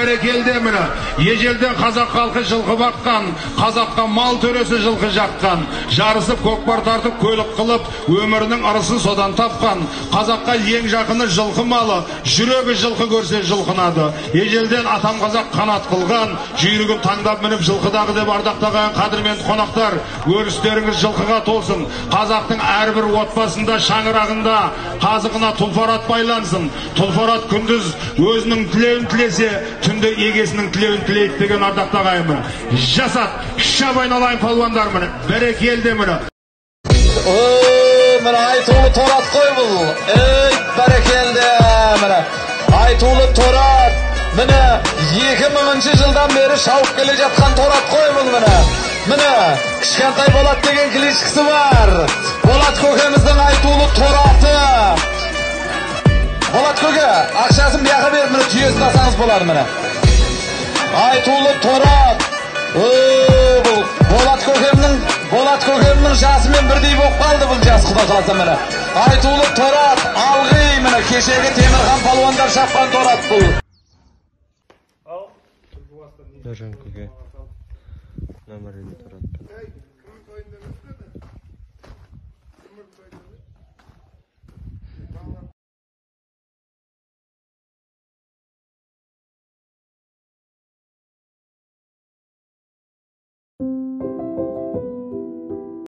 бәрекелді міне. Ежелден қазақ халқы жылқы баққан, қазаққа мал төресі жылқы жаққан, жарысып көкпар тартып көлік қылып, өмірінің ырысын содан тапқан. Қазаққа ең жақыны жылқы малы, жүрегі жылқы көрсе жылқынады. Ежелден атам қазақ қанат қылған, жүйрігін таңдап мініп жылқыдағы деп ардақтаған қадірменді қонақтар, өрістеріңіз жылқыға толсын. Қазақтың әрбір отбасында шаңырағында қазығына тұлпар ат байлансын. Тұлпар ат күндіз өзінің тілеуін тілесе, түнде егесінің тілеуін тілейді деген ардақтағайын. Жасат, шап айналайын палуандар міне, бәрекелді міне. Міне айтулы торат қой бұл. Бәрекелді міне. Айтулы торат. Міне 2000 жылдан бері шауып келе жатқан торат қой бұл міне. Міне кішкентай Болат деген кличкасы бар. Болат көкеміздің айтулы тораты. Болат көке, ақшасын бияқа беріп міне түйесін асаңыз болады міне. Айтулы торат. Бұл Болат көкемнің жасымен бірдей болып қалды бұл жас, құда қаласа міне. Айтулы торат, алғи міне кешегі Темірхан палуандар шапқан торат бұл. Нұржан көке нөміріне тұрады.